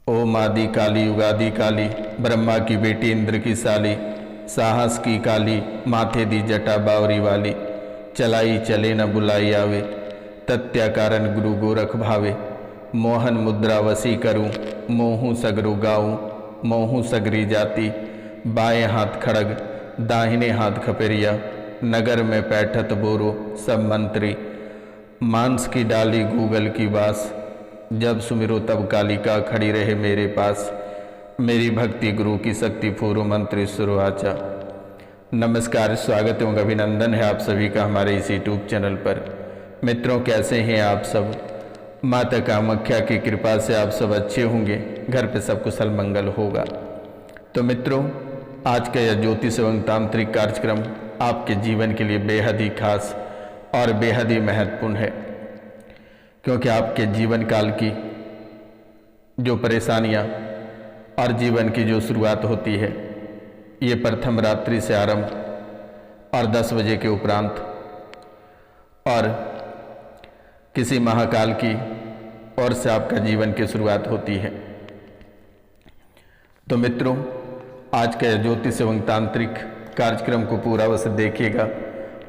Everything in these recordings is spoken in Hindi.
ओम आदि काली युगादि काली, ब्रह्मा की बेटी इंद्र की साली, साहस की काली, माथे दी जटा बावरी वाली, चलाई चले न बुलाई आवे, तत्या कारण गुरु गोरख भावे, मोहन मुद्रा वसी करूं, मोहू सगरु गाऊं, मोहू सगरी जाति, बाएं हाथ खड़ग, दाहिने हाथ खपेरिया, नगर में पैठत बोरो सब मंत्री, मांस की डाली गूगल की बास, जब सुमिरो तब कालिका खड़ी रहे मेरे पास, मेरी भक्ति गुरु की शक्ति फूरो मंत्री सुरवाचा। नमस्कार, स्वागत एवं अभिनंदन है आप सभी का हमारे इस यूट्यूब चैनल पर। मित्रों, कैसे हैं आप सब? माता कामाख्या की कृपा से आप सब अच्छे होंगे, घर पे सब कुशल मंगल होगा। तो मित्रों, आज का यह ज्योतिष एवं तांत्रिक कार्यक्रम आपके जीवन के लिए बेहद ही खास और बेहद ही महत्वपूर्ण है, क्योंकि आपके जीवन काल की जो परेशानियां और जीवन की जो शुरुआत होती है, ये प्रथम रात्रि से आरंभ और 10 बजे के उपरांत और किसी महाकाल की ओर से आपका जीवन की शुरुआत होती है। तो मित्रों, आज का ज्योतिष एवं तांत्रिक कार्यक्रम को पूरा अवश्य देखिएगा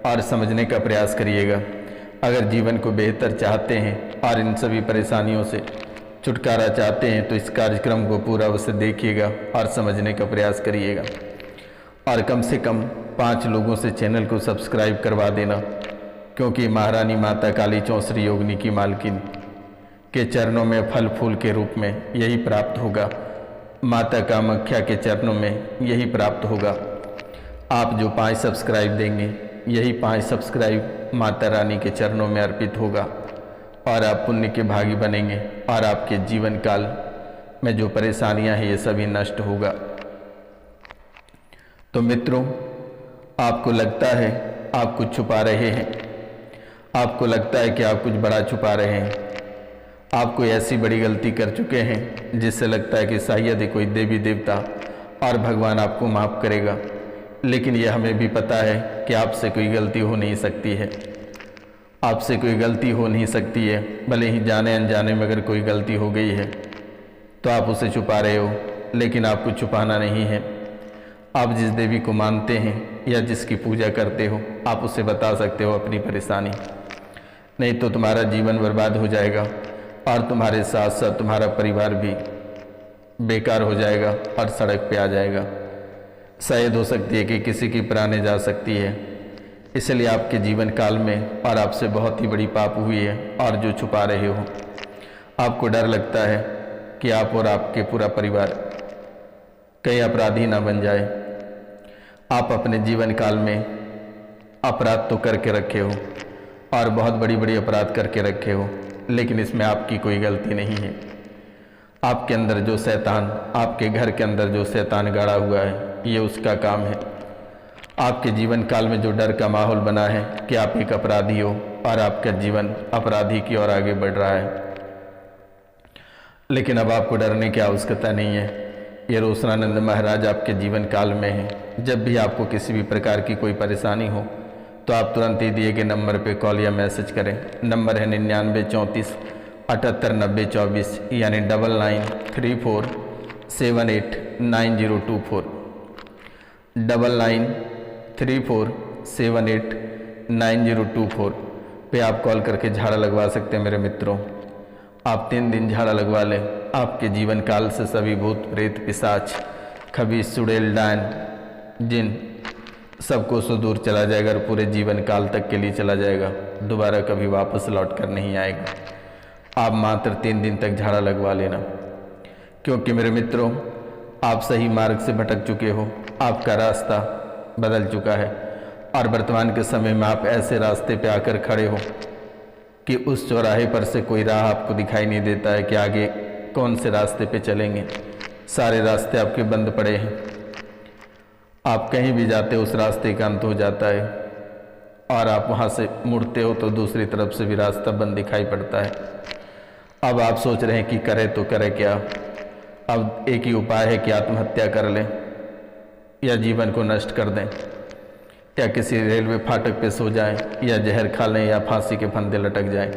और समझने का प्रयास करिएगा। अगर जीवन को बेहतर चाहते हैं और इन सभी परेशानियों से छुटकारा चाहते हैं तो इस कार्यक्रम को पूरा अवश्य देखिएगा और समझने का प्रयास करिएगा। और कम से कम 5 लोगों से चैनल को सब्सक्राइब करवा देना, क्योंकि महारानी माता काली चौसरी योगिनी की मालकिन के चरणों में फल फूल के रूप में यही प्राप्त होगा। माता कामाख्या के चरणों में यही प्राप्त होगा। आप जो 5 सब्सक्राइब देंगे, यही 5 सब्सक्राइब माता रानी के चरणों में अर्पित होगा और आप पुण्य के भागी बनेंगे और आपके जीवन काल में जो परेशानियां हैं ये सभी नष्ट होगा। तो मित्रों, आपको लगता है आप कुछ छुपा रहे हैं, आपको लगता है कि आप कुछ बड़ा छुपा रहे हैं, आप कोई ऐसी बड़ी गलती कर चुके हैं जिससे लगता है कि शायद ही कोई देवी देवता और भगवान आपको माफ़ करेगा, लेकिन यह हमें भी पता है कि आपसे कोई गलती हो नहीं सकती है। आपसे कोई गलती हो नहीं सकती है, भले ही जाने अनजाने में अगर कोई गलती हो गई है तो आप उसे छुपा रहे हो, लेकिन आपको छुपाना नहीं है। आप जिस देवी को मानते हैं या जिसकी पूजा करते हो, आप उसे बता सकते हो अपनी परेशानी, नहीं तो तुम्हारा जीवन बर्बाद हो जाएगा और तुम्हारे साथ साथ तुम्हारा परिवार भी बेकार हो जाएगा और सड़क पे आ जाएगा। शायद हो सकती है कि किसी की प्राणें जा सकती है। इसलिए आपके जीवन काल में और आपसे बहुत ही बड़ी पाप हुई है और जो छुपा रहे हो, आपको डर लगता है कि आप और आपके पूरा परिवार कहीं अपराधी ना बन जाए। आप अपने जीवन काल में अपराध तो करके रखे हो और बहुत बड़ी बड़ी अपराध करके रखे हो, लेकिन इसमें आपकी कोई गलती नहीं है। आपके अंदर जो शैतान, आपके घर के अंदर जो शैतान गाड़ा हुआ है, ये उसका काम है। आपके जीवन काल में जो डर का माहौल बना है कि आप एक अपराधी हो और आपका जीवन अपराधी की ओर आगे बढ़ रहा है, लेकिन अब आपको डरने की आवश्यकता नहीं है। ये रोशनानंद महाराज आपके जीवन काल में है। जब भी आपको किसी भी प्रकार की कोई परेशानी हो तो आप तुरंत ही दिए गए नंबर पे कॉल या मैसेज करें। नंबर है 9934 789024, यानी 9934789024, 9934789024 पे आप कॉल करके झाड़ा लगवा सकते हैं। मेरे मित्रों, आप 3 दिन झाड़ा लगवा लें, आपके जीवन काल से सभी भूत प्रेत पिशाच खबीस चुड़ैल डायन जिन सबको सुदूर चला जाएगा और पूरे जीवन काल तक के लिए चला जाएगा, दोबारा कभी वापस लौट कर नहीं आएगा। आप मात्र 3 दिन तक झाड़ा लगवा लेना, क्योंकि मेरे मित्रों, आप सही मार्ग से भटक चुके हो, आपका रास्ता बदल चुका है और वर्तमान के समय में आप ऐसे रास्ते पे आकर खड़े हो कि उस चौराहे पर से कोई राह आपको दिखाई नहीं देता है कि आगे कौन से रास्ते पे चलेंगे। सारे रास्ते आपके बंद पड़े हैं। आप कहीं भी जाते हो उस रास्ते का अंत हो जाता है और आप वहाँ से मुड़ते हो तो दूसरी तरफ से भी रास्ता बंद दिखाई पड़ता है। अब आप सोच रहे हैं कि करें तो करें क्या। अब एक ही उपाय है कि आत्महत्या कर लें या जीवन को नष्ट कर दें, या किसी रेलवे फाटक पे सो जाएं, या जहर खा लें, या फांसी के फंदे लटक जाएं।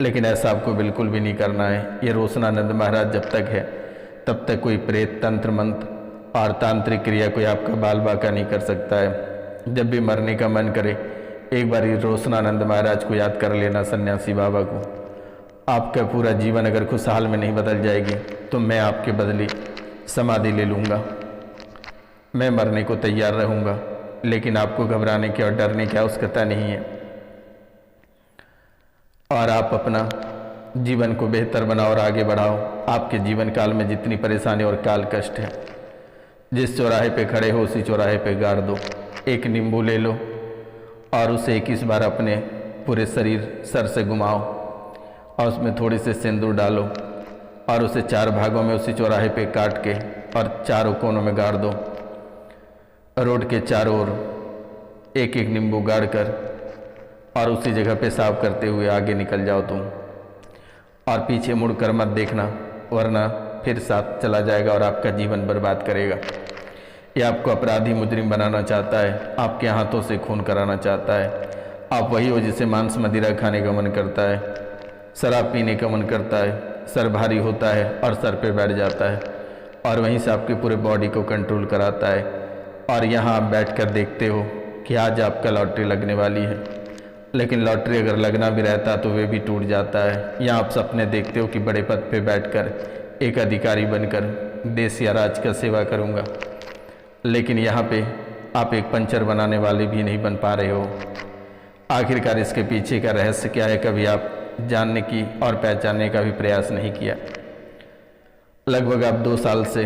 लेकिन ऐसा आपको बिल्कुल भी नहीं करना है। ये रोशनानंद महाराज जब तक है तब तक कोई प्रेत, तंत्र मंत्र और तांत्रिक क्रिया कोई आपका बाल बाका नहीं कर सकता है। जब भी मरने का मन करे एक बार रोशनानंद महाराज को याद कर लेना, सन्यासी बाबा को। आपका पूरा जीवन अगर खुशहाल में नहीं बदल जाएगी तो मैं आपके बदले समाधि ले लूँगा। मैं मरने को तैयार रहूँगा, लेकिन आपको घबराने की और डरने की आवश्यकता नहीं है। और आप अपना जीवन को बेहतर बनाओ और आगे बढ़ाओ। आपके जीवन काल में जितनी परेशानी और काल कष्ट है, जिस चौराहे पे खड़े हो उसी चौराहे पे गाड़ दो। एक नींबू ले लो और उसे 21 बार अपने पूरे शरीर सर से घुमाओ और उसमें थोड़ी सी सिंदूर डालो और उसे 4 भागों में उसी चौराहे पे काट के और चारों कोनों में गाड़ दो। रोड के चारों ओर एक एक नींबू गाड़ कर और उसी जगह पेशाब करते हुए आगे निकल जाओ तुम। और पीछे मुड़कर मत देखना, वरना फिर साथ चला जाएगा और आपका जीवन बर्बाद करेगा। ये आपको अपराधी मुजरिम बनाना चाहता है, आपके हाथों से खून कराना चाहता है। आप वही हो जिसे मांस मदिरा खाने का मन करता है, शराब पीने का मन करता है, सर भारी होता है और सर पे बैठ जाता है और वहीं से आपके पूरे बॉडी को कंट्रोल कराता है। और यहाँ आप बैठकर देखते हो कि आज आपका लॉटरी लगने वाली है, लेकिन लॉटरी अगर लगना भी रहता तो वे भी टूट जाता है। यहाँ आप सपने देखते हो कि बड़े पद पे बैठकर एक अधिकारी बनकर देश या राज्य का सेवा करूँगा, लेकिन यहाँ पे आप एक पंचर बनाने वाले भी नहीं बन पा रहे हो। आखिरकार इसके पीछे का रहस्य क्या है, कभी आप जानने की और पहचानने का भी प्रयास नहीं किया। लगभग आप 2 साल से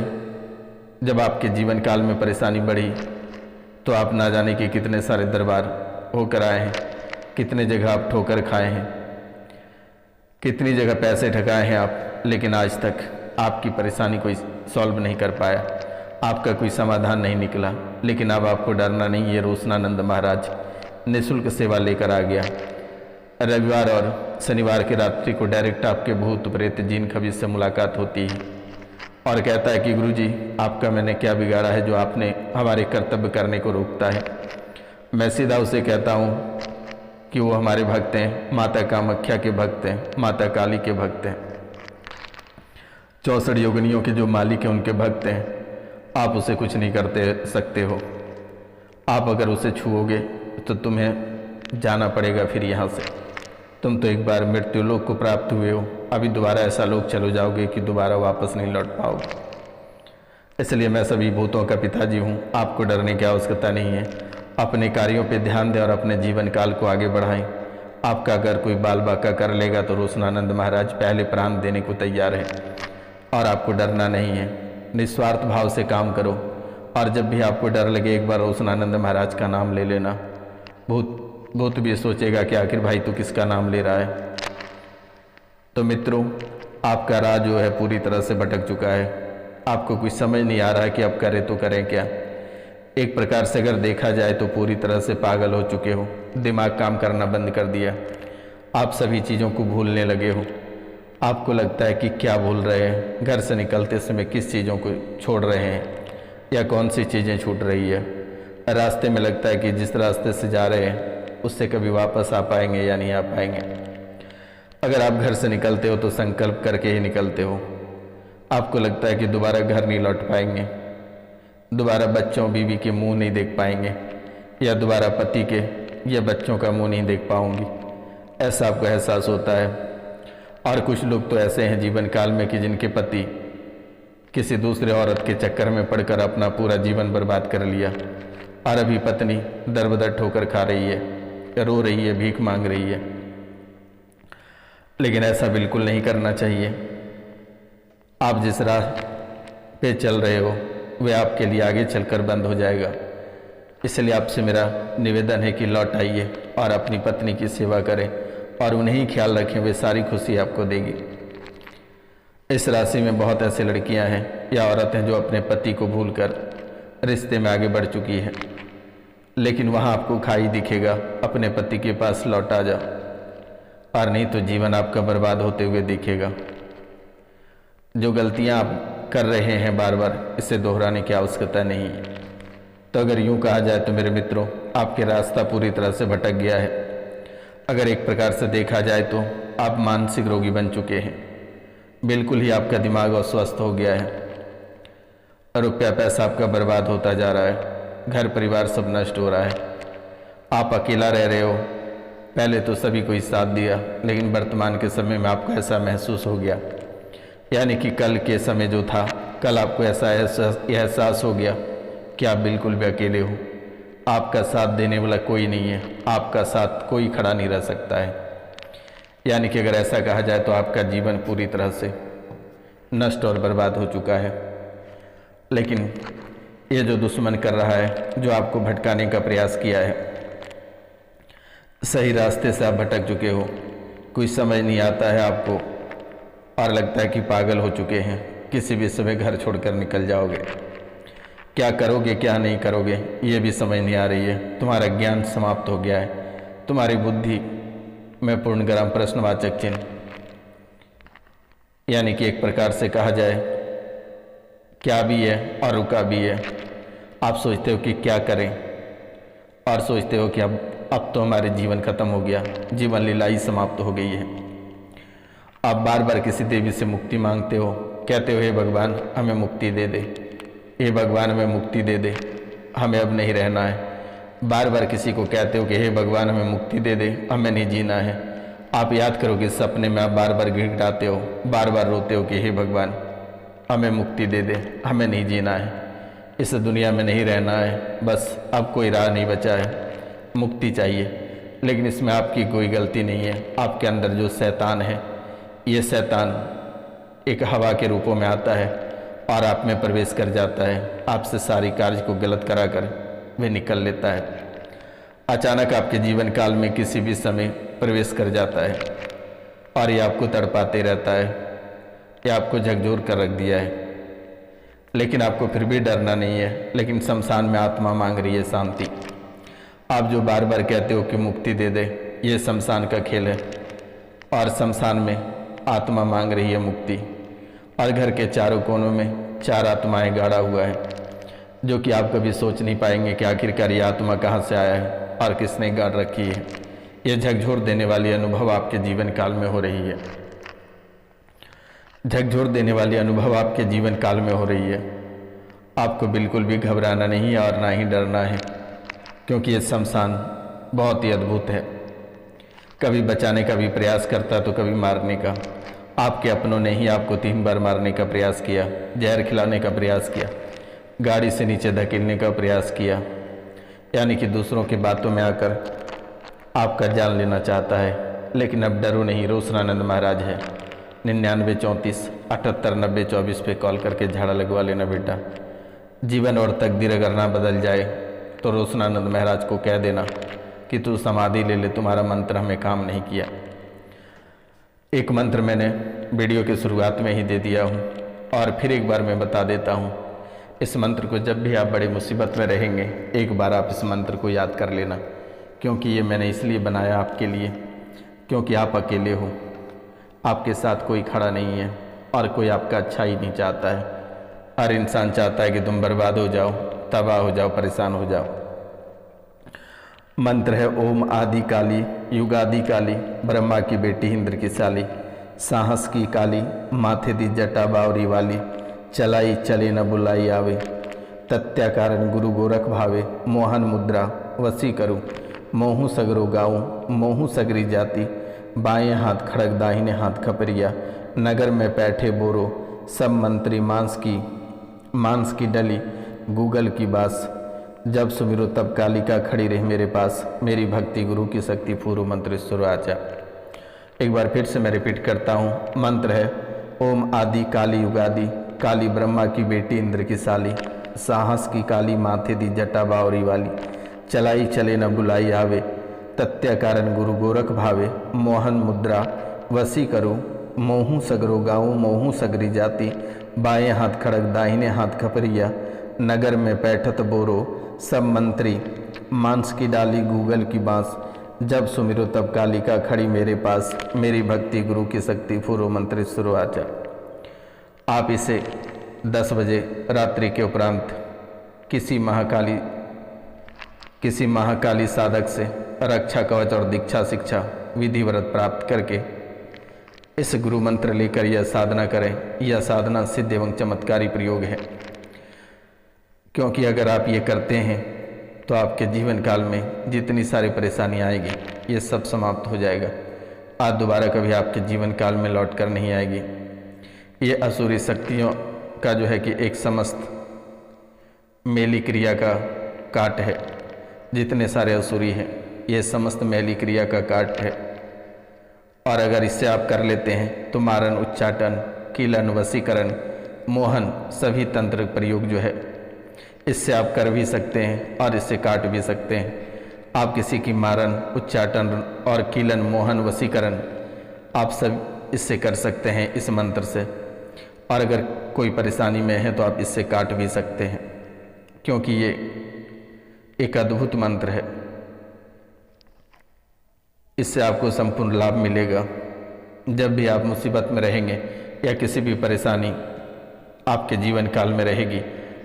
जब आपके जीवन काल में परेशानी बढ़ी तो आप ना जाने कि कितने सारे दरबार होकर आए हैं, कितने जगह आप ठोकर खाए हैं, कितनी जगह पैसे ठगाए हैं आप, लेकिन आज तक आपकी परेशानी कोई सॉल्व नहीं कर पाया, आपका कोई समाधान नहीं निकला। लेकिन अब आपको डरना नहीं, ये रोशनानंद महाराज निःशुल्क सेवा लेकर आ गया। रविवार और शनिवार की रात्रि को डायरेक्ट आपके भूत प्रेत जिन खबीस से मुलाकात होती है और कहता है कि गुरुजी आपका मैंने क्या बिगाड़ा है जो आपने हमारे कर्तव्य करने को रोकता है। मैं सीधा उसे कहता हूँ कि वो हमारे भक्त हैं, माता कामाख्या के भक्त हैं, माता काली के भक्त हैं, 64 योगिनियों के जो मालिक हैं उनके भक्त हैं। आप उसे कुछ नहीं करते सकते हो। आप अगर उसे छुओगे तो तुम्हें जाना पड़ेगा फिर यहाँ से। तुम तो एक बार मृत्यु लोक को प्राप्त हुए हो, अभी दोबारा ऐसा लोक चलो जाओगे कि दोबारा वापस नहीं लौट पाओगे। इसलिए मैं सभी भूतों का पिताजी हूँ, आपको डरने की आवश्यकता नहीं है। अपने कार्यों पे ध्यान दें और अपने जीवन काल को आगे बढ़ाएं। आपका अगर कोई बाल बाका कर लेगा तो रोशनानंद महाराज पहले प्राण देने को तैयार है और आपको डरना नहीं है। निस्वार्थ भाव से काम करो और जब भी आपको डर लगे एक बार रोशनानंद महाराज का नाम ले लेना। भूत भी सोचेगा कि आखिर भाई तू किसका नाम ले रहा है। तो मित्रों, आपका राह जो है पूरी तरह से भटक चुका है। आपको कुछ समझ नहीं आ रहा है कि अब करें तो करें क्या। एक प्रकार से अगर देखा जाए तो पूरी तरह से पागल हो चुके हो, दिमाग काम करना बंद कर दिया। आप सभी चीज़ों को भूलने लगे हो। आपको लगता है कि क्या भूल रहे हैं, घर से निकलते समय किस चीज़ों को छोड़ रहे हैं या कौन सी चीज़ें छूट रही है। रास्ते में लगता है कि जिस रास्ते से जा रहे हैं उससे कभी वापस आ पाएंगे या नहीं आ पाएंगे। अगर आप घर से निकलते हो तो संकल्प करके ही निकलते हो। आपको लगता है कि दोबारा घर नहीं लौट पाएंगे, दोबारा बच्चों बीवी के मुंह नहीं देख पाएंगे या दोबारा पति के या बच्चों का मुंह नहीं देख पाऊंगी, ऐसा आपको एहसास होता है। और कुछ लोग तो ऐसे हैं जीवन काल में कि जिनके पति किसी दूसरे औरत के चक्कर में पड़कर अपना पूरा जीवन बर्बाद कर लिया और अभी पत्नी दर बदर ठोकर खा रही है, रो रही है, भीख मांग रही है। लेकिन ऐसा बिल्कुल नहीं करना चाहिए। आप जिस राह पे चल रहे हो वह आपके लिए आगे चलकर बंद हो जाएगा। इसलिए आपसे मेरा निवेदन है कि लौट आइए और अपनी पत्नी की सेवा करें और उन्हें ही ख्याल रखें, वे सारी खुशी आपको देगी। इस राशि में बहुत ऐसी लड़कियां हैं या औरत हैं जो अपने पति को भूलकर रिश्ते में आगे बढ़ चुकी है, लेकिन वहाँ आपको खाई दिखेगा, अपने पति के पास लौट आ जा, और नहीं तो जीवन आपका बर्बाद होते हुए दिखेगा। जो गलतियाँ आप कर रहे हैं बार बार, इसे दोहराने की आवश्यकता नहीं है। तो अगर यूँ कहा जाए तो मेरे मित्रों, आपके रास्ता पूरी तरह से भटक गया है। अगर एक प्रकार से देखा जाए तो आप मानसिक रोगी बन चुके हैं, बिल्कुल ही आपका दिमाग अस्वस्थ हो गया है। रुपया पैसा आपका बर्बाद होता जा रहा है, घर परिवार सब नष्ट हो रहा है, आप अकेला रह रहे हो। पहले तो सभी को ही साथ दिया, लेकिन वर्तमान के समय में आपको ऐसा महसूस हो गया, यानी कि कल के समय जो था, कल आपको ऐसा एहसास हो गया कि आप बिल्कुल भी अकेले हो, आपका साथ देने वाला कोई नहीं है, आपका साथ कोई खड़ा नहीं रह सकता है। यानी कि अगर ऐसा कहा जाए तो आपका जीवन पूरी तरह से नष्ट और बर्बाद हो चुका है। लेकिन ये जो दुश्मन कर रहा है, जो आपको भटकाने का प्रयास किया है, सही रास्ते से आप भटक चुके हो, कोई समझ नहीं आता है आपको और लगता है कि पागल हो चुके हैं, किसी भी समय घर छोड़कर निकल जाओगे। क्या करोगे क्या नहीं करोगे ये भी समझ नहीं आ रही है। तुम्हारा ज्ञान समाप्त हो गया है, तुम्हारी बुद्धि में पूर्णग्राम प्रश्नवाचक चिन्ह, यानी कि एक प्रकार से कहा जाए क्या भी है और रुका भी है। आप सोचते हो कि क्या करें और सोचते हो कि अब तो हमारे जीवन खत्म हो गया, जीवन लीला ही समाप्त हो गई है। आप बार बार किसी देवी से मुक्ति मांगते हो, कहते हो हे भगवान हमें मुक्ति दे दे, हे भगवान हमें मुक्ति दे दे, हमें अब नहीं रहना है। बार बार किसी को कहते हो कि हे भगवान हमें मुक्ति दे दे, हमें नहीं जीना है। आप याद करो कि सपने में आप बार बार गिड़गिड़ाते हो, बार बार रोते हो कि हे भगवान हमें मुक्ति दे दे, हमें नहीं जीना है, इस दुनिया में नहीं रहना है, बस अब कोई राह नहीं बचा है, मुक्ति चाहिए। लेकिन इसमें आपकी कोई गलती नहीं है। आपके अंदर जो शैतान है, ये शैतान एक हवा के रूपों में आता है और आप में प्रवेश कर जाता है, आपसे सारी कार्य को गलत करा कर वे निकल लेता है। अचानक आपके जीवन काल में किसी भी समय प्रवेश कर जाता है और ये आपको तड़पाते रहता है, ये आपको झकझोर कर रख दिया है। लेकिन आपको फिर भी डरना नहीं है। लेकिन शमशान में आत्मा मांग रही है शांति। आप जो बार बार कहते हो कि मुक्ति दे दे, ये शमशान का खेल है और शमशान में आत्मा मांग रही है मुक्ति। और घर के चारों कोनों में 4 आत्माएं गाड़ा हुआ है, जो कि आप कभी सोच नहीं पाएंगे कि आखिरकार ये आत्मा कहाँ से आया है और किसने गाड़ रखी है। ये झकझोर देने वाली अनुभव आपके जीवन काल में हो रही है, झकझोर देने वाली अनुभव आपके जीवन काल में हो रही है। आपको बिल्कुल भी घबराना नहीं है और ना ही डरना है, क्योंकि ये शमशान बहुत ही अद्भुत है। कभी बचाने का भी प्रयास करता तो कभी मारने का। आपके अपनों ने ही आपको 3 बार मारने का प्रयास किया, जहर खिलाने का प्रयास किया, गाड़ी से नीचे धकेलने का प्रयास किया, यानी कि दूसरों की बातों में आकर आपका जान लेना चाहता है। लेकिन अब डरो नहीं, रोशनानंद महाराज है। 99 34 78 90 24 पे कॉल करके झाड़ा लगवा लेना बेटा। जीवन और तकदीर अगर ना बदल जाए तो रोशनानंद महाराज को कह देना कि तू समाधि ले ले, तुम्हारा मंत्र हमें काम नहीं किया। एक मंत्र मैंने वीडियो की शुरुआत में ही दे दिया हूँ और फिर एक बार मैं बता देता हूँ। इस मंत्र को जब भी आप बड़ी मुसीबत में रहेंगे, एक बार आप इस मंत्र को याद कर लेना, क्योंकि ये मैंने इसलिए बनाया आपके लिए, क्योंकि आप अकेले हो, आपके साथ कोई खड़ा नहीं है और कोई आपका अच्छा ही नहीं चाहता है। हर इंसान चाहता है कि तुम बर्बाद हो जाओ, तबाह हो जाओ, परेशान हो जाओ। मंत्र है ओम आदि काली युगादि काली, ब्रह्मा की बेटी इंद्र की साली, साहस की काली माथे दी जटा बावरी वाली, चलाई चले न बुलाई आवे, तत्या कारण गुरु गोरख भावे, मोहन मुद्रा वसी करूँ, मोहू सगरो गाऊँ मोहू सगरी जाति, बाएं हाथ खड़ग दाहिने हाथ खपरिया, नगर में बैठे बोरो सब मंत्री मांस की डली, गूगल की बास, जब सुमिरो तब कालिका खड़ी रही मेरे पास, मेरी भक्ति गुरु की शक्ति पूर्व मंत्र सुर आचा। एक बार फिर से मैं रिपीट करता हूँ। मंत्र है ओम आदि काली युगादि काली, ब्रह्मा की बेटी इंद्र की साली, साहस की काली माथे दी जटा बावरी वाली, चलाई चले न बुलाई आवे, तत्या कारण गुरु गोरख भावे, मोहन मुद्रा वसी करो, मोहू सगरो गाऊँ मोहू सगरी जाति, बाएं हाथ खड़ग दाहिने हाथ खपरिया, नगर में बैठत बोरो सब मंत्री, मांस की डाली गूगल की बांस, जब सुमिरो तब कालिका खड़ी मेरे पास, मेरी भक्ति गुरु की शक्ति पूर्व मंत्र शुरू आचा। आप इसे 10 बजे रात्रि के उपरांत किसी महाकाली साधक से रक्षा कवच और दीक्षा शिक्षा विधिव्रत प्राप्त करके इस गुरु मंत्र लेकर यह साधना करें। यह साधना सिद्ध एवं चमत्कारी प्रयोग है। क्योंकि अगर आप ये करते हैं तो आपके जीवन काल में जितनी सारी परेशानी आएगी ये सब समाप्त हो जाएगा। आज दोबारा कभी आपके जीवन काल में लौट कर नहीं आएगी। ये असुरी शक्तियों का जो है कि एक समस्त मेली क्रिया का काट है। जितने सारे असुरी हैं ये समस्त मेली क्रिया का काट है। और अगर इससे आप कर लेते हैं तो मारन, उच्चाटन, कीलन, वशीकरण, मोहन सभी तंत्र प्रयोग जो है इससे आप कर भी सकते हैं और इससे काट भी सकते हैं। आप किसी की मारन, उच्चाटन और कीलन, मोहन, वशीकरण आप सब इससे कर सकते हैं इस मंत्र से। और अगर कोई परेशानी में है तो आप इससे काट भी सकते हैं, क्योंकि ये एक अद्भुत मंत्र है। इससे आपको संपूर्ण लाभ मिलेगा। जब भी आप मुसीबत में रहेंगे या किसी भी परेशानी आपके जीवन काल में रहेगी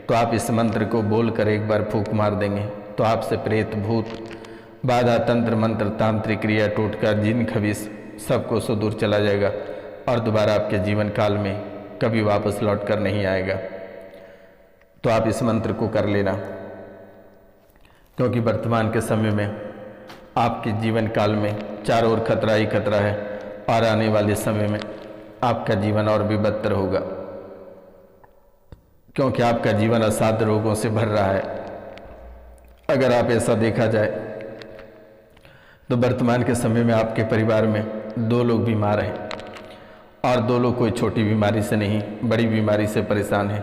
तो आप इस मंत्र को बोलकर एक बार फूंक मार देंगे तो आपसे प्रेत, भूत, बाधा, तंत्र, मंत्र, तांत्रिक क्रिया, टोटका, जिन, खबीस सबको सो दूर चला जाएगा और दोबारा आपके जीवन काल में कभी वापस लौट कर नहीं आएगा। तो आप इस मंत्र को कर लेना, क्योंकि वर्तमान के समय में आपके जीवन काल में चारों ओर खतरा ही खतरा है और आने वाले समय में आपका जीवन और भी बदतर होगा, क्योंकि आपका जीवन असाध्य रोगों से भर रहा है। अगर आप ऐसा देखा जाए तो वर्तमान के समय में आपके परिवार में 2 लोग बीमार हैं और 2 लोग कोई छोटी बीमारी से नहीं, बड़ी बीमारी से परेशान हैं।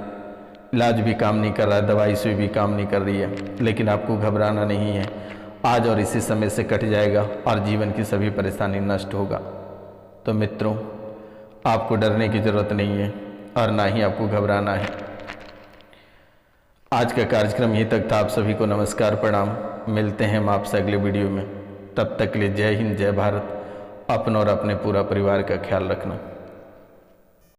इलाज भी काम नहीं कर रहा है, दवाई से भी काम नहीं कर रही है, लेकिन आपको घबराना नहीं है। आज और इसी समय से कट जाएगा और जीवन की सभी परेशानी नष्ट होगा। तो मित्रों, आपको डरने की ज़रूरत नहीं है और ना ही आपको घबराना है। आज का कार्यक्रम यहीं तक था। आप सभी को नमस्कार, प्रणाम। मिलते हैं हम आपसे अगले वीडियो में। तब तक के लिए जय हिंद, जय भारत। अपनों और अपने पूरा परिवार का ख्याल रखना।